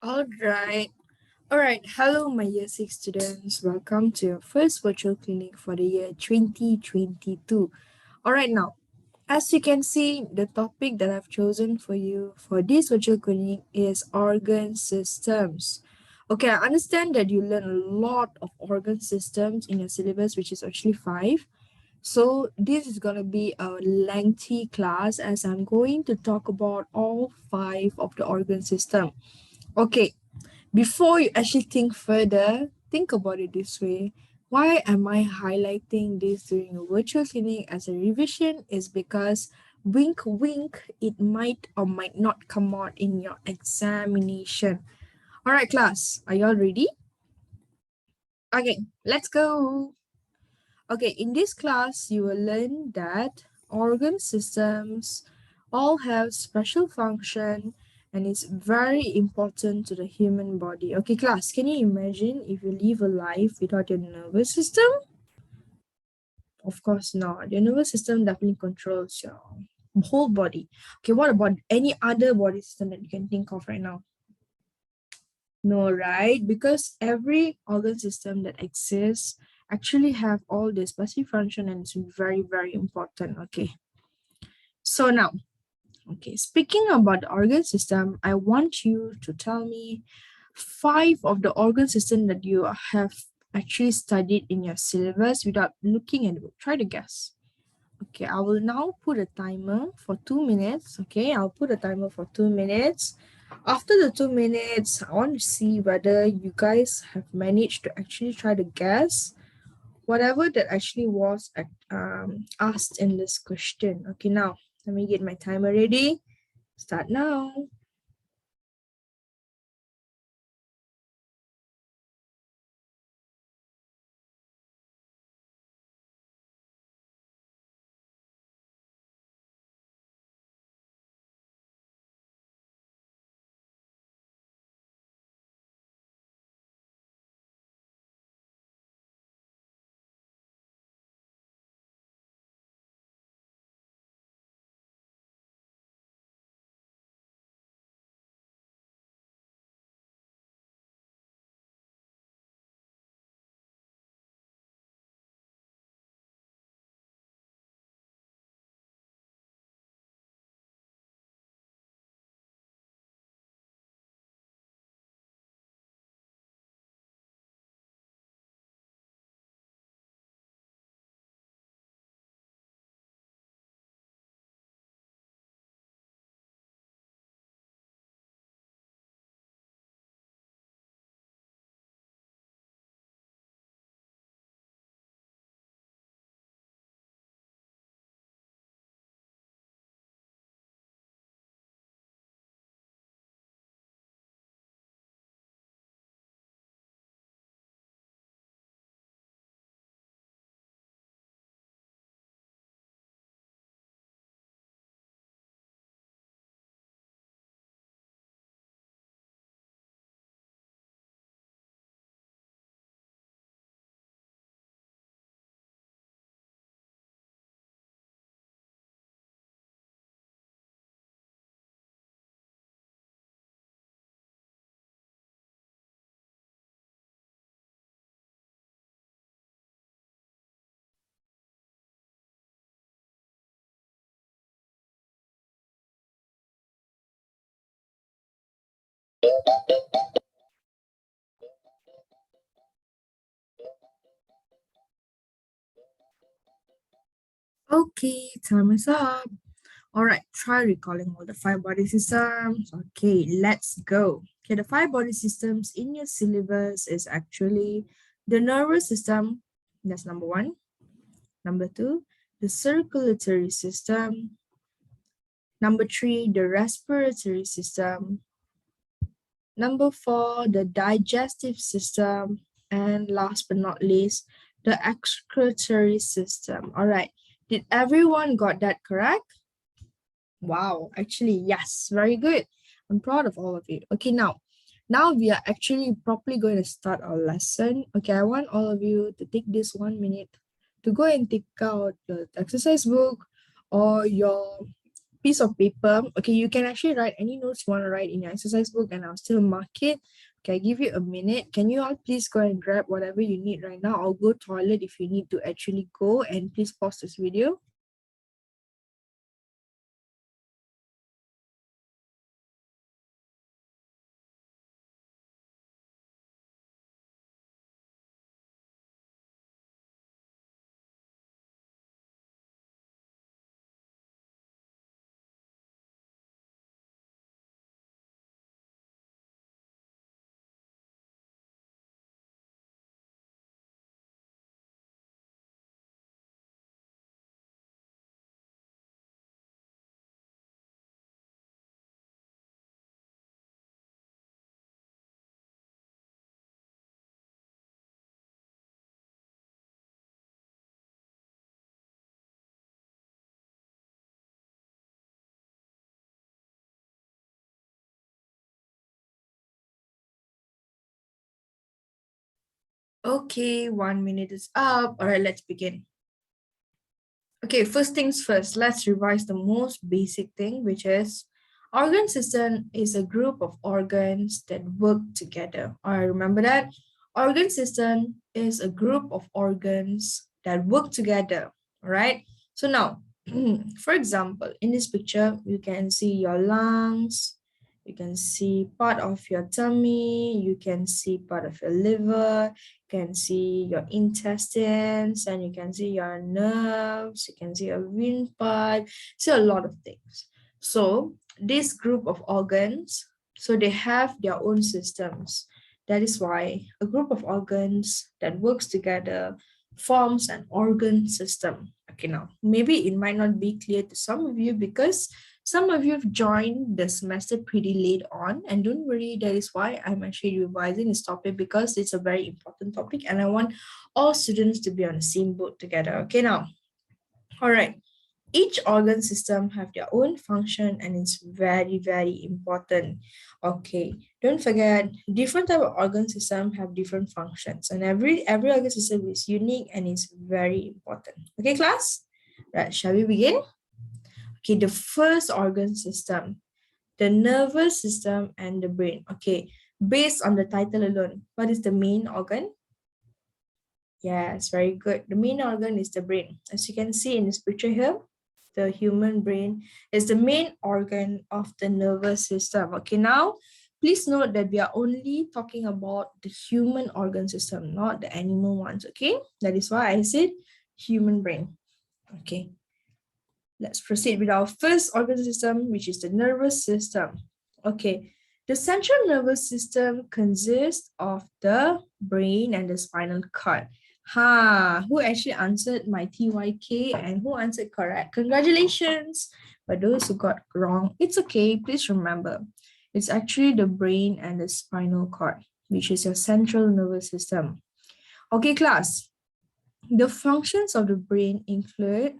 All right. All right. Hello, my year six students. Welcome to your first virtual clinic for the year 2022. All right, now, as you can see, the topic that I've chosen for you for this virtual clinic is organ systems. Okay, I understand that you learn a lot of organ systems in your syllabus, which is actually five. So this is going to be a lengthy class as I'm going to talk about all five of the organ system. Okay, before you actually think further, think about it this way. Why am I highlighting this during a virtual clinic as a revision is because wink wink, it might or might not come out in your examination. All right, class, are you all ready? Okay, let's go. Okay, in this class, you will learn that organ systems all have special function and it's very important to the human body. Okay, class, can you imagine if you live a life without your nervous system? Of course not. Your nervous system definitely controls your whole body. Okay, what about any other body system that you can think of right now? No, right? Because every organ system that exists actually have all this specific function and it's very, very important. Okay. So now, okay, speaking about the organ system, I want you to tell me five of the organ system that you have actually studied in your syllabus without looking at the book. Try to guess. Okay, I will now put a timer for 2 minutes. Okay, I'll put a timer for 2 minutes. After the 2 minutes, I want to see whether you guys have managed to actually try to guess whatever that actually was asked in this question. Okay, now let me get my timer ready. Start now. Okay, time is up. All right, try recalling all the five body systems. Okay, let's go. Okay, the five body systems in your syllabus is actually the nervous system. That's number one. Number two, the circulatory system. Number three, the respiratory system. Number four, the digestive system. And last but not least, the excretory system. All right. Did everyone got that correct? Wow, actually, yes, very good. I'm proud of all of you. Okay, now we are actually properly going to start our lesson. Okay, I want all of you to take this 1 minute to go and take out your exercise book or your piece of paper. Okay, you can actually write any notes you want to write in your exercise book, and I'll still mark it. Okay, I give you a minute. Can you all please go and grab whatever you need right now? I'll go toilet if you need to actually go, and please pause this video. Okay, 1 minute is up. All right, let's begin. Okay, first things first, let's revise the most basic thing, which is organ system is a group of organs that work together. All right, remember that? Organ system is a group of organs that work together. All right. So now, for example, in this picture, you can see your lungs, you can see part of your tummy, you can see part of your liver, can see your intestines, and you can see your nerves, you can see your windpipe, so a lot of things. So this group of organs, so they have their own systems. That is why a group of organs that works together forms an organ system. Okay, now maybe it might not be clear to some of you because some of you have joined the semester pretty late on, and don't worry, that is why I'm actually revising this topic, because it's a very important topic and I want all students to be on the same boat together. Okay, now, all right. Each organ system have their own function and it's very, very important. Okay, don't forget, different type of organ system have different functions, and every organ system is unique and is very important. Okay, class? Right, shall we begin? Okay, the first organ system, the nervous system and the brain. Okay, based on the title alone, what is the main organ? Yes, very good. The main organ is the brain. As you can see in this picture here, the human brain is the main organ of the nervous system. Okay, now please note that we are only talking about the human organ system, not the animal ones. Okay, that is why I said human brain. Okay, let's proceed with our first organ system, which is the nervous system. Okay, the central nervous system consists of the brain and the spinal cord. Who actually answered my TYK and who answered correct? Congratulations. But those who got wrong, it's okay. Please remember, it's actually the brain and the spinal cord, which is your central nervous system. Okay, class. The functions of the brain include,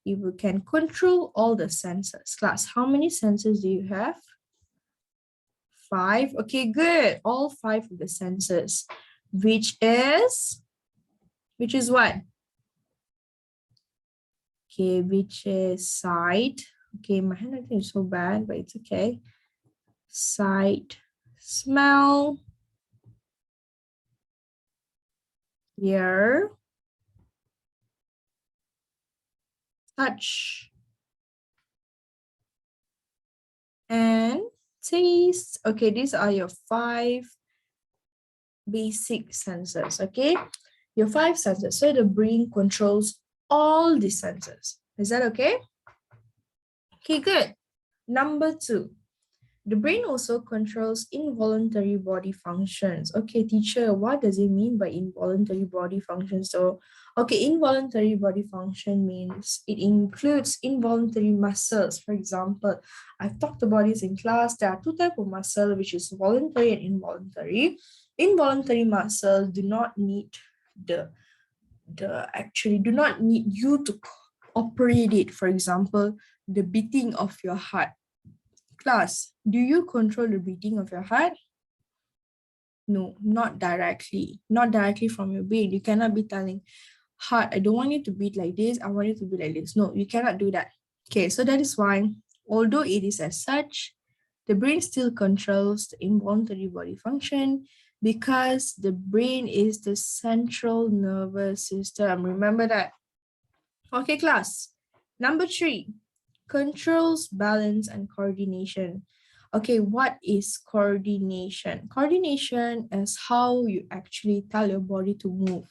you can control all the senses. Class, how many senses do you have? 5. Okay, good. All 5 of the senses, which is what? Okay, which is sight. Okay, my handwriting is so bad, but it's okay. Sight, smell, hear, touch, and taste. Okay, these are your 5 basic senses. Okay, your 5 senses. So the brain controls all the senses. Is that okay? Okay, good. Number 2, the brain also controls involuntary body functions. Okay, teacher, what does it mean by involuntary body functions? So, okay, involuntary body function means it includes involuntary muscles. For example, I've talked about this in class. There are 2 types of muscle, which is voluntary and involuntary. Involuntary muscles do not need actually do not need you to operate it. For example, the beating of your heart. Class, do you control the beating of your heart? No, not directly. Not directly from your brain. You cannot be telling heart, I don't want you to beat like this. I want you to be like this. No, you cannot do that. Okay, so that is why, although it is as such, the brain still controls the involuntary body function because the brain is the central nervous system. Remember that. Okay, class. Number 3, controls balance and coordination. Okay, what is coordination? Coordination is how you actually tell your body to move.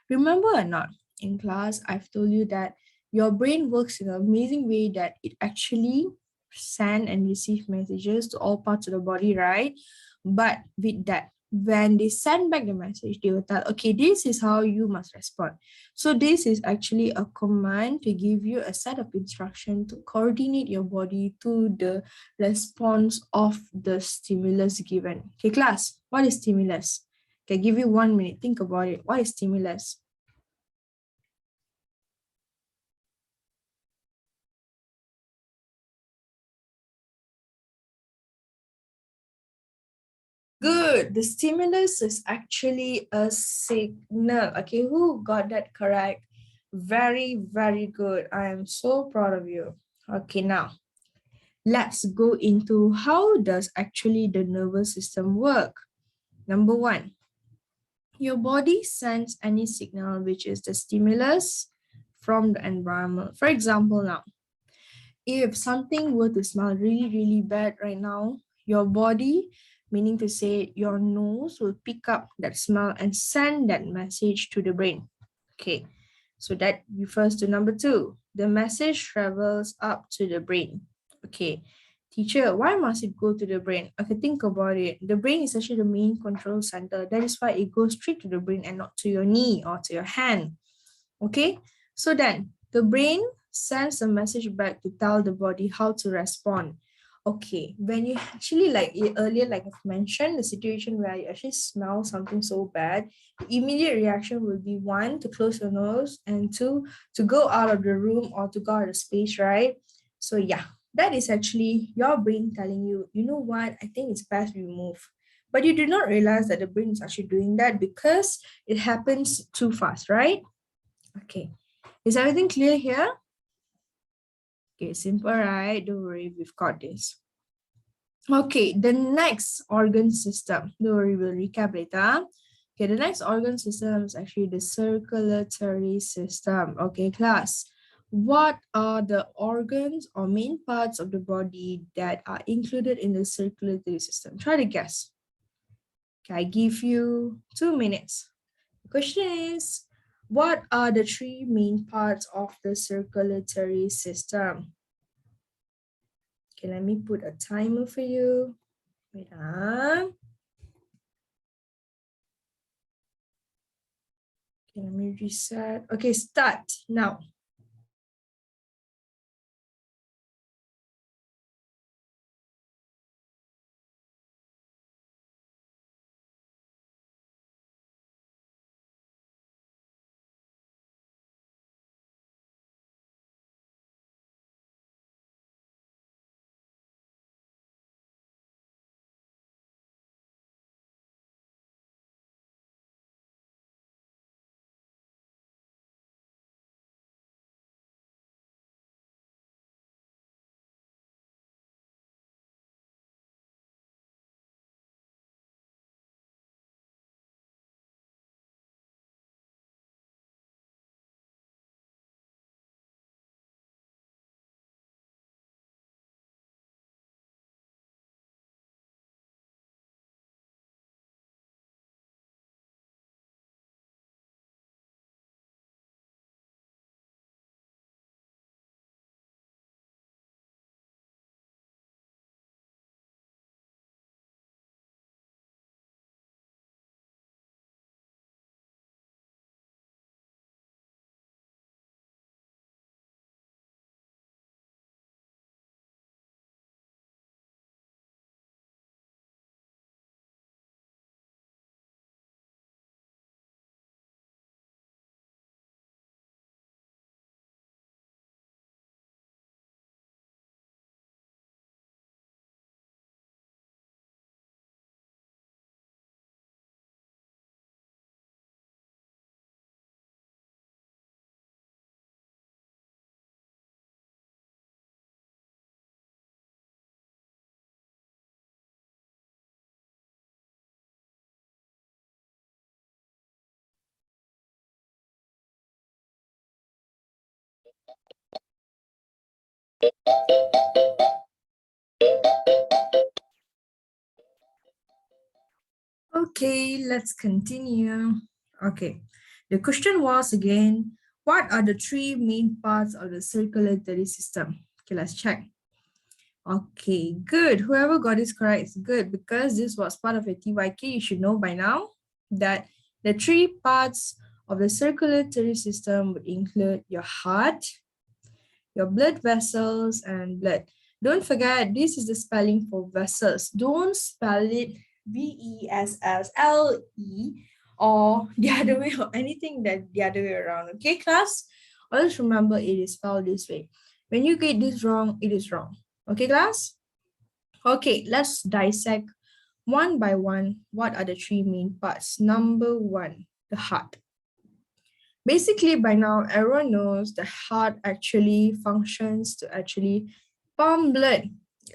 Remember or not, in class, I've told you that your brain works in an amazing way that it actually send and receive messages to all parts of the body, right? But with that, when they send back the message, they will tell, okay, this is how you must respond. So this is actually a command to give you a set of instruction to coordinate your body to the response of the stimulus given. Okay, class, what is stimulus? Okay, give you 1 minute. Think about it. What is stimulus? Good. The stimulus is actually a signal. Okay, who got that correct? Very, very good. I am so proud of you. Okay, now let's go into how does actually the nervous system work. Number 1, your body sends any signal which is the stimulus from the environment. For example, now, if something were to smell really, really bad right now, your body, meaning to say your nose, will pick up that smell and send that message to the brain. Okay, so that refers to number 2. The message travels up to the brain. Okay, teacher, why must it go to the brain? Okay, think about it. The brain is actually the main control center. That is why it goes straight to the brain and not to your knee or to your hand. Okay, so then the brain sends a message back to tell the body how to respond. Okay, when you actually, like earlier, like I've mentioned, the situation where you actually smell something so bad, the immediate reaction will be 1, to close your nose, and 2, to go out of the room or to go out of space, right? So yeah, that is actually your brain telling you, you know what, I think it's best we move. But you do not realize that the brain is actually doing that because it happens too fast, right? Okay. Is everything clear here? Okay, simple, right? Don't worry, we've got this. Okay, the next organ system. Don't worry, we'll recap later. Okay, the next organ system is actually the circulatory system. Okay, class. What are the organs or main parts of the body that are included in the circulatory system? Try to guess. Okay, I give you 2 minutes. The question is, what are the 3 main parts of the circulatory system? Okay, let me put a timer for you. Wait on. Okay, let me reset. Okay, start now. Okay, let's continue. Okay, the question was again, what are the three main parts of the circulatory system? Okay, let's check. Okay, good. Whoever got this correct is good because this was part of your TYK. You should know by now that the three parts of the circulatory system would include your heart, your blood vessels, and blood. Don't forget, this is the spelling for vessels. Don't spell it VESSLE or the other way or anything that the other way around. Okay, class? Always remember it is spelled this way. When you get this wrong, it is wrong. Okay, class? Okay, let's dissect one by one. What are the three main parts? Number one, the heart. Basically, by now, everyone knows the heart actually functions to actually pump blood.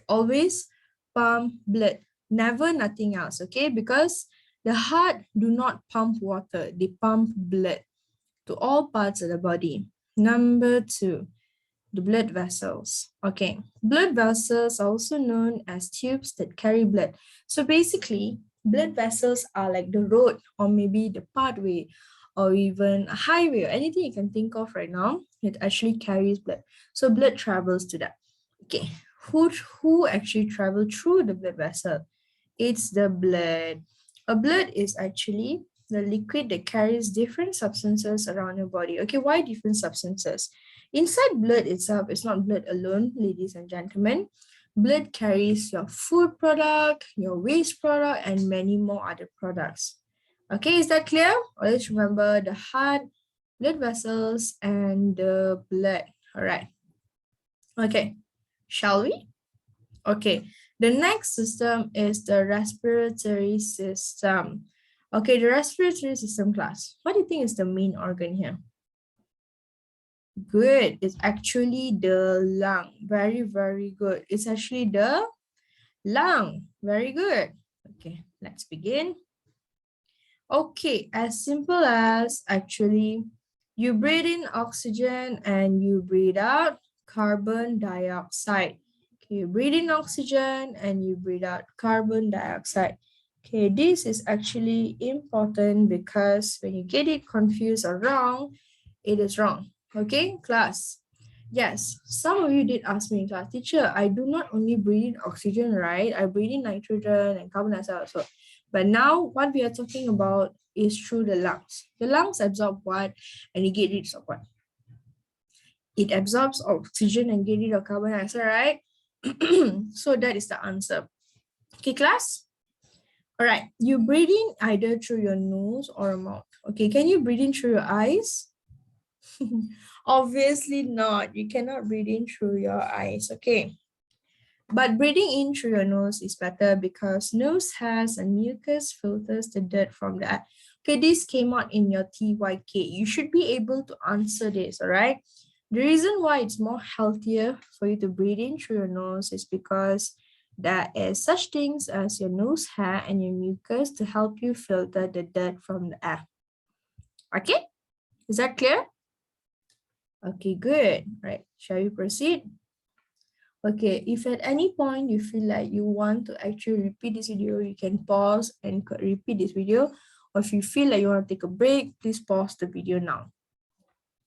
Always pump blood, never nothing else, okay? Because the heart do not pump water, they pump blood to all parts of the body. Number two, the blood vessels. Okay, blood vessels are also known as tubes that carry blood. So basically, blood vessels are like the road or maybe the pathway or even a highway or anything you can think of right now. It actually carries blood. So blood travels to that. Okay, who actually travel through the blood vessel? It's the blood. A blood is actually the liquid that carries different substances around your body. Okay, why different substances? Inside blood itself, it's not blood alone, ladies and gentlemen. Blood carries your food product, your waste product, and many more other products. Okay, is that clear? Always remember the heart, blood vessels, and the blood. All right. Okay, shall we? Okay, the next system is the respiratory system. Okay, the respiratory system class. What do you think is the main organ here? Good. It's actually the lung. Very, very good. It's actually the lung. Very good. Okay, let's begin. Okay, as simple as actually you breathe in oxygen and you breathe out carbon dioxide. Okay, you breathe in oxygen and you breathe out carbon dioxide. Okay, this is actually important because when you get it confused or wrong, it is wrong. Okay, class. Yes, some of you did ask me in class, teacher, I do not only breathe in oxygen, right? I breathe in nitrogen and carbon dioxide also. But now what we are talking about is through the lungs. The lungs absorb what and it get rid of what? It absorbs oxygen and get rid of carbon dioxide, right? So that is the answer. Okay, class? All right, you breathe in either through your nose or mouth. Okay, can you breathe in through your eyes? Obviously not. You cannot breathe in through your eyes. Okay. But breathing in through your nose is better because nose has a mucus filters the dirt from the air. Okay, this came out in your TYK. You should be able to answer this, all right? The reason why it's more healthier for you to breathe in through your nose is because there is such things as your nose hair and your mucus to help you filter the dirt from the air. Okay, is that clear? Okay, good. Right, shall we proceed? Okay, if at any point you feel like you want to actually repeat this video, you can pause and repeat this video. Or if you feel like you want to take a break, please pause the video now.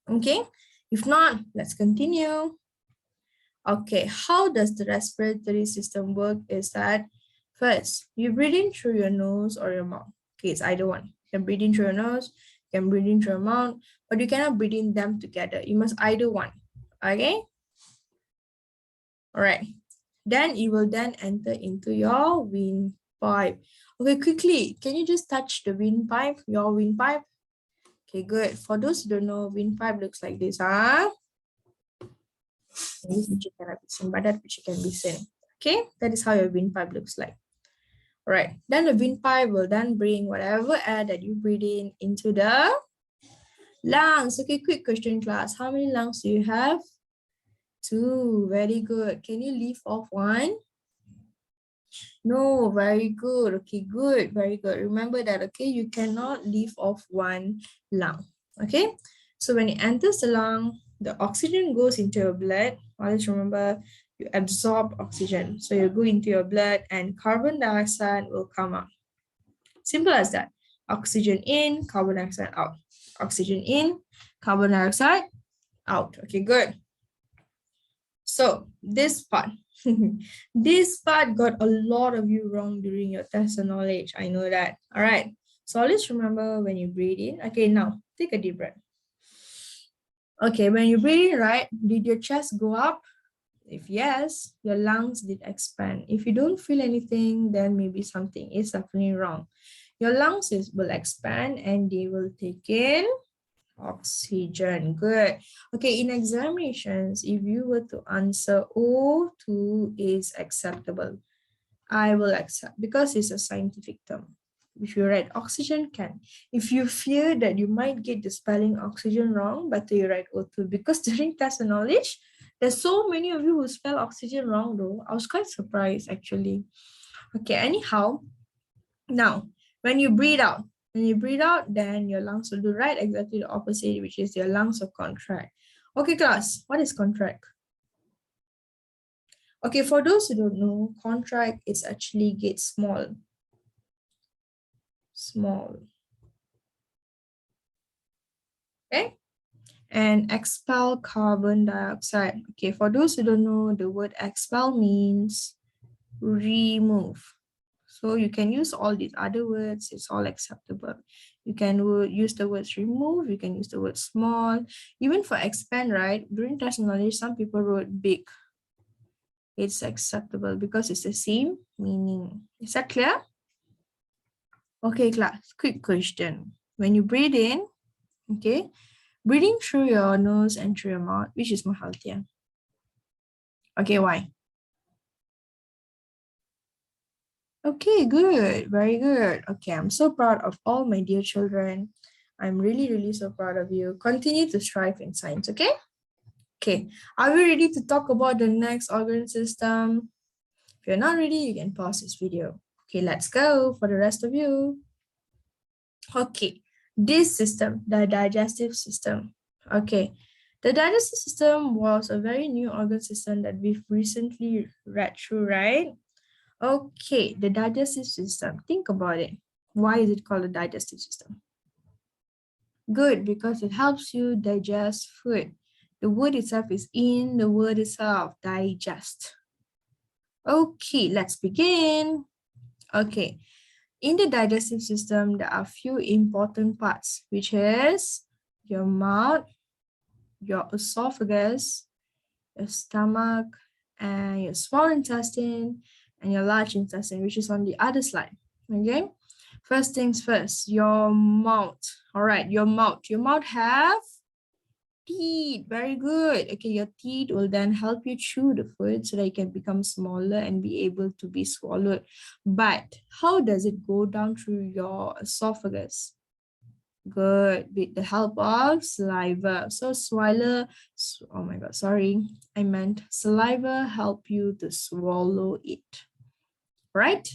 Okay, if not, let's continue. Okay, how does the respiratory system work is that first, you breathe in through your nose or your mouth. Okay, it's either one. You can breathe in through your nose, you can breathe in through your mouth, but you cannot breathe in them together. You must either one. Okay? All right. Then it will then enter into your windpipe. Okay, quickly, can you just touch the windpipe, your windpipe? Okay, good. For those who don't know, windpipe looks like this, huh? This picture cannot be seen, but that picture can be seen. Okay, that is how your windpipe looks like. All right, then the windpipe will then bring whatever air that you breathe in into the lungs. Okay, quick question class. How many lungs do you have? 2. Very good. Can you leave off one? No, very good. Okay, good. Very good. Remember that, okay? You cannot leave off one lung. Okay? So when it enters the lung, The oxygen goes into your blood. Always remember, you absorb oxygen. So you go into your blood and carbon dioxide will come out. Simple as that. Oxygen in, carbon dioxide out. Oxygen in, carbon dioxide out. Okay, good. So this part, this part got a lot of you wrong during your test of knowledge. I know that. All right. So always remember when you breathe in. Okay, now take a deep breath. Okay, when you breathe in, right, did your chest go up? If yes, your lungs did expand. If you don't feel anything, then maybe something is definitely wrong. Your lungs will expand and they will take in oxygen. Good. Okay, in examinations, if you were to answer O2 is acceptable, I will accept because it's a scientific term. If you write oxygen, can. If you fear that you might get the spelling oxygen wrong, better you write O2 because during test of knowledge, there's so many of you who spell oxygen wrong though. I was quite surprised actually. Okay, anyhow, now when you breathe out, then your lungs will do right exactly the opposite, which is your lungs will contract. Okay, class, what is contract? Okay, for those who don't know, contract is actually get small. Small. Okay? And expel carbon dioxide. Okay, for those who don't know, the word expel means remove. So you can use all these other words, it's all acceptable. You can use the words remove, you can use the word small. Even for expand, right? During test knowledge, some people wrote big. It's acceptable because it's the same meaning. Is that clear? Okay, class, quick question. When you breathe in, okay, breathing through your nose and through your mouth, which is more healthier? Okay, why? Okay, good. Very good. Okay, I'm so proud of all my dear children. I'm really, really so proud of you. Continue to strive in science, okay? Okay, are we ready to talk about the next organ system? If you're not ready, you can pause this video. Okay, let's go for the rest of you. Okay, this system, the digestive system. Okay, the digestive system was a very new organ system that we've recently read through, right? Okay, the digestive system. Think about it. Why is it called a digestive system? Good, because it helps you digest food. The word itself is in the word itself, digest. Okay, let's begin. Okay, in the digestive system, there are few important parts, which is your mouth, your esophagus, your stomach, and your small intestine, and your large intestine, which is on the other slide. Okay, first things first, your mouth. All right, your mouth. Your mouth have teeth. Very good. Okay, your teeth will then help you chew the food so that it can become smaller and be able to be swallowed. But how does it go down through your esophagus? Good, with the help of saliva. So swallow, oh my God, sorry. I meant saliva help you to swallow it, right?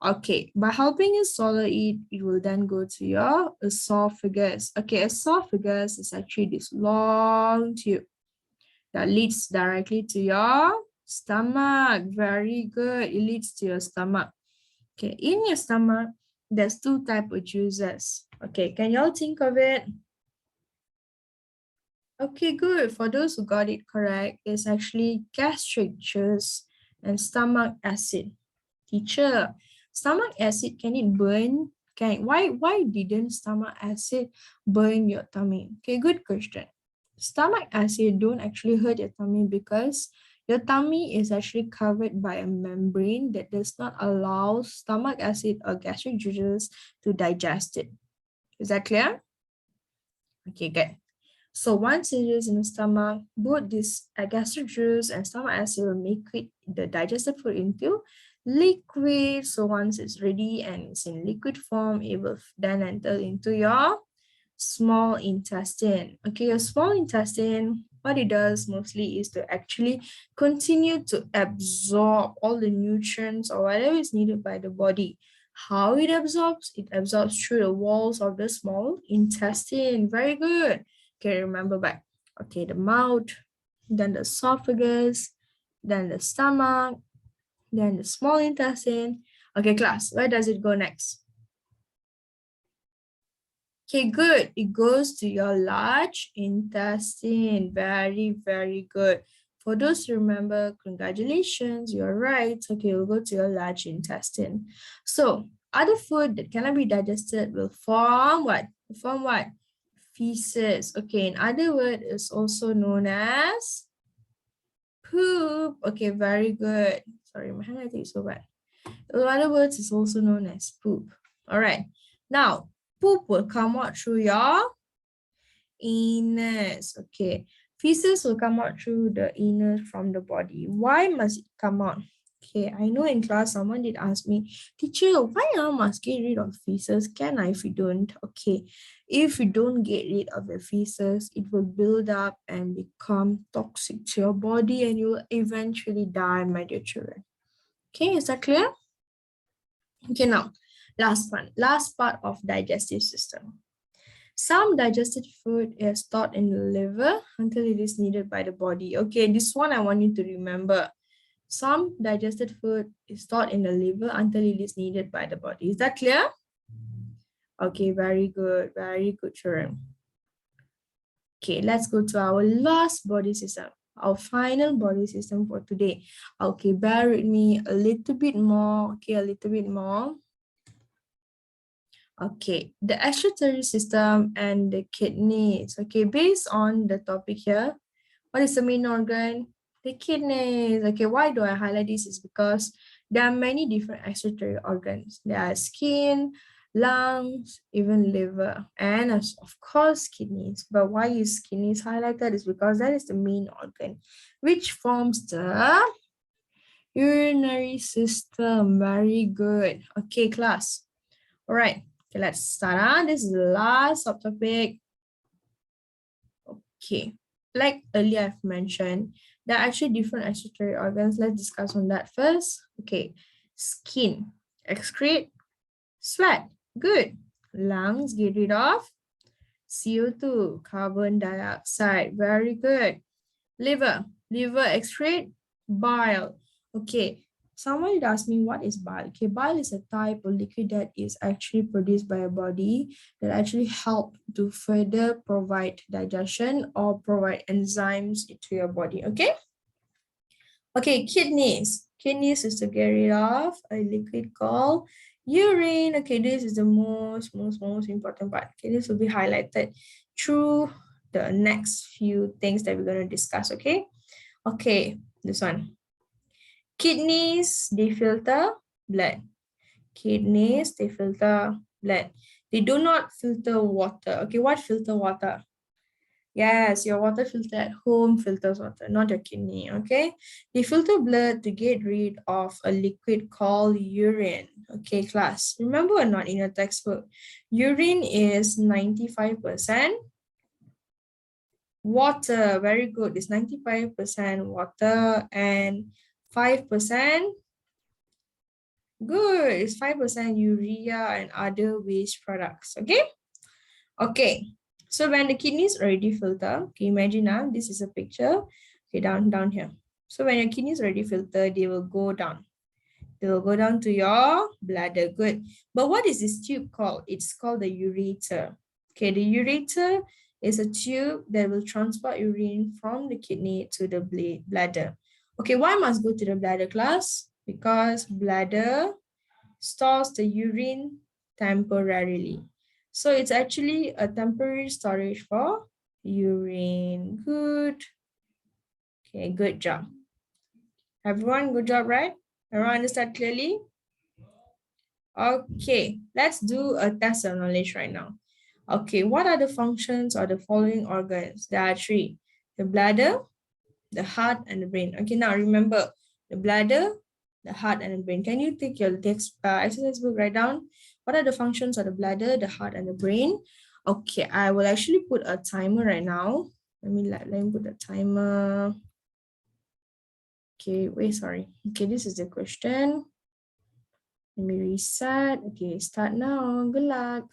Okay, by helping you swallow it, it will then go to your esophagus. Okay, esophagus is actually this long tube that leads directly to your stomach. Very good, it leads to your stomach. Okay, in your stomach, there's two types of juices. Okay, can y'all think of it? Okay, good. For those who got it correct, it's actually gastric juice and stomach acid. Teacher, stomach acid, can it burn? Why didn't stomach acid burn your tummy? Okay, good question. Stomach acid don't actually hurt your tummy because your tummy is actually covered by a membrane that does not allow stomach acid or gastric juices to digest it. Is that clear? Okay, good. So once it is in the stomach, both this gastric juice and stomach acid will make it, the digested food into liquid. So once it's ready and it's in liquid form, it will then enter into your small intestine. Okay, your small intestine, what it does mostly is to actually continue to absorb all the nutrients or whatever is needed by the body. How it absorbs? It absorbs through the walls of the small intestine. Very good. Okay, remember back. Okay, the mouth, then the esophagus, then the stomach, then the small intestine. Okay, class, where does it go next? Okay, good. It goes to your large intestine. Very, very good. For those who remember, congratulations, you're right. Okay, we'll go to your large intestine. So, other food that cannot be digested will form what? Form what? Feces. Okay, in other words, it's also known as poop. Okay, very good. Sorry, my handwriting is so bad. In other words, it's also known as poop. All right. Now, poop will come out through your anus. Okay. Feces will come out through the anus from the body. Why must it come out? Okay, I know in class someone did ask me, teacher, why I must get rid of feces? Can I if you don't? Okay, if you don't get rid of the feces, it will build up and become toxic to your body and you will eventually die, my dear children. Okay, is that clear? Okay, now, last part of digestive system. Some digested food is stored in the liver until it is needed by the body. Okay, this one I want you to remember. Some digested food is stored in the liver until it is needed by the body. Is that clear? Okay, very good, children. Okay, let's go to our last body system, our final body system for today. Okay, bear with me a little bit more. Okay, a little bit more. Okay, the excretory system and the kidneys. Okay, based on the topic here, what is the main organ? The kidneys. Okay, why do I highlight this? Is because there are many different excretory organs. There are skin, lungs, even liver, and of course kidneys. But why is kidneys highlighted? Is because that is the main organ, which forms the urinary system. Very good. Okay, class. All right. Okay, let's start. This is the last subtopic. Okay, like earlier I've mentioned, there are actually different excretory organs. Let's discuss on that first. Okay, skin, excrete, sweat, good. Lungs, get rid of CO2, carbon dioxide, very good. Liver, excrete, bile. Okay, someone asked me what is bile. Okay, bile is a type of liquid that is actually produced by a body that actually help to further provide digestion or provide enzymes into your body. Okay. Okay, kidneys. Kidneys is to get rid of a liquid called urine. Okay, this is the most important part. Okay, this will be highlighted through the next few things that we're going to discuss. Okay. Okay, this one. Kidneys, they filter blood. Kidneys, they filter blood. They do not filter water. Okay, what filter water? Yes, your water filter at home filters water, not your kidney, okay? They filter blood to get rid of a liquid called urine. Okay, class. Remember or not in your textbook? Urine is 95% water. Very good. It's 95% water and 5%. Good. It's 5% urea and other waste products. Okay? Okay. So when the kidneys already filter, okay, imagine now this is a picture. Okay, down here. So when your kidneys already filter, they will go down. They will go down to your bladder. Good. But what is this tube called? It's called the ureter. Okay, the ureter is a tube that will transport urine from the kidney to the bladder. Okay, why must go to the bladder, class? Because bladder stores the urine temporarily. So it's actually a temporary storage for urine. Good. Okay, good job. Everyone, good job, right? Everyone understand clearly? Okay, let's do a test of knowledge right now. Okay, what are the functions of the following organs? There are three: the bladder, the heart, and the brain. Okay, now remember the bladder, the heart, and the brain. Can you take your text exercise book, write down what are the functions of the bladder, the heart, and the brain? Okay, I will actually put a timer right now. Let me put a timer. Okay, wait, sorry. Okay, this is the question. Let me reset. Okay, start now. Good luck.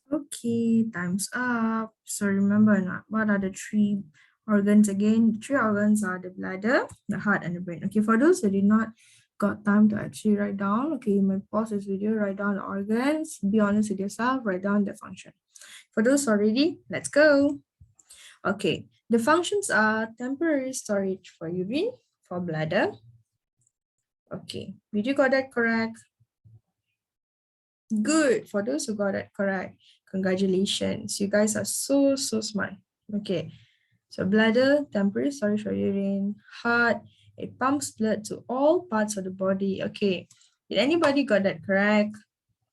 Okay, time's up. So remember now, what are the three organs again? The three organs are the bladder, the heart, and the brain. Okay, for those who did not got time to actually write down, okay, you may pause this video, write down the organs, be honest with yourself, write down the function. For those already, let's go. Okay, the functions are temporary storage for urine, for bladder. Okay, did you got that correct? Good. For those who got it correct, congratulations. You guys are so smart. Okay. So bladder, temporary storage for urine, heart, it pumps blood to all parts of the body. Okay. Did anybody got that correct?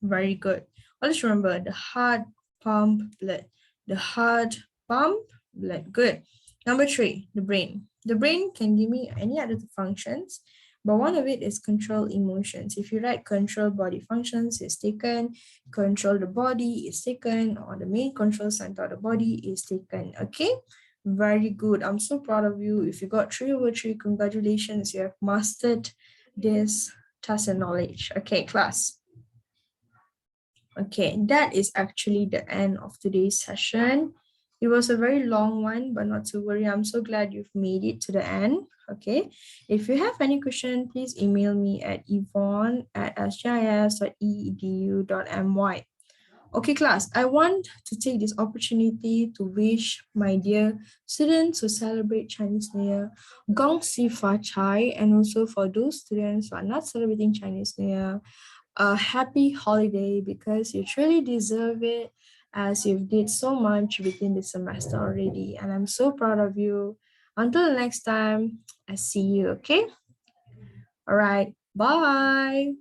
Very good. Always remember the heart pump blood. The heart pump blood. Good. Number 3, the brain. The brain can give me any other functions, but one of it is control emotions. If you write control body functions is taken, control the body is taken, or the main control center of the body is taken. Okay, very good. I'm so proud of you. If you got 3 over 3, congratulations. You have mastered this tacit knowledge. Okay, class. Okay, that is actually the end of today's session. It was a very long one, but not to worry. I'm so glad you've made it to the end. Okay, if you have any question, please email me at yvonne@sjis.edu.my. Okay, class, I want to take this opportunity to wish my dear students who celebrate Chinese New Year, Gong Xi Fa Chai, and also for those students who are not celebrating Chinese New Year, a happy holiday because you truly deserve it as you've did so much within the semester already. And I'm so proud of you. Until the next time, I see you, okay? All right, bye.